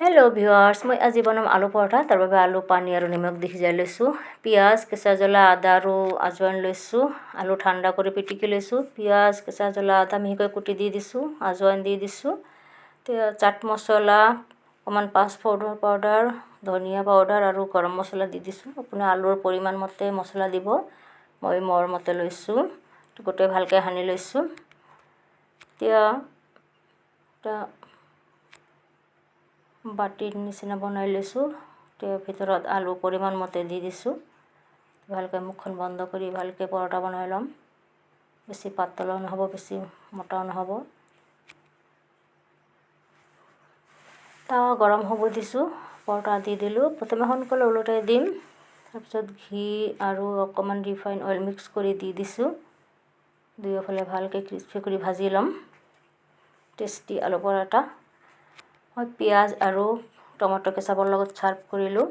Hello' viewers, মই আজি বনাম আলু পৰঠা। তাৰ বাবে আলু, পানী আৰু নিমখ দি সিজাই লৈছোঁ। পিঁয়াজ, কেঁচা জ্বলা, আদা আৰু আজৱাইন লৈছোঁ। আলু ঠাণ্ডা কৰি পিটিকি লৈছোঁ। পিঁয়াজ, কেঁচা জ্বলা, আদা মিহিকৈ কুটি দি দিছোঁ। আজৱাইন দি দিছোঁ। চাট মছলা, অকণমান পাঁচফোৰণ পাউডাৰ, ধনিয়া পাউডাৰ আৰু গৰম মছলা দি দিছোঁ। আপুনি আলুৰ পৰিমাণ মতে মছলা দিব। মই মোৰ মতে লৈছোঁ। গোটেই ভালকৈ সানি লৈছোঁ। এতিয়া বাটিৰ নিচিনা বনাই লৈছোঁ। তাৰ ভিতৰত আলু পৰিমাণ মতে দি দিছোঁ। ভালকৈ মুখখন বন্ধ কৰি ভালকৈ পৰঠা বনাই ল'ম। বেছি পাতলো নহ'ব, বেছি মোটাও নহ'ব। তাৱা গৰম হ'ব দিছোঁ। পৰঠা দি দিলোঁ। প্ৰথমে সোনকালে ওলটাই দিম। তাৰপিছত ঘি আৰু অকণমান ৰিফাইন অইল মিক্স কৰি দি দিছোঁ। দুয়োফালে ভালকৈ ক্ৰিস্পি কৰি ভাজি ল'ম। টেষ্টি আলু পৰঠা। মই পিঁয়াজ আৰু টমেটো কেচাপৰ লগত ছাৰ্ভ কৰিলোঁ।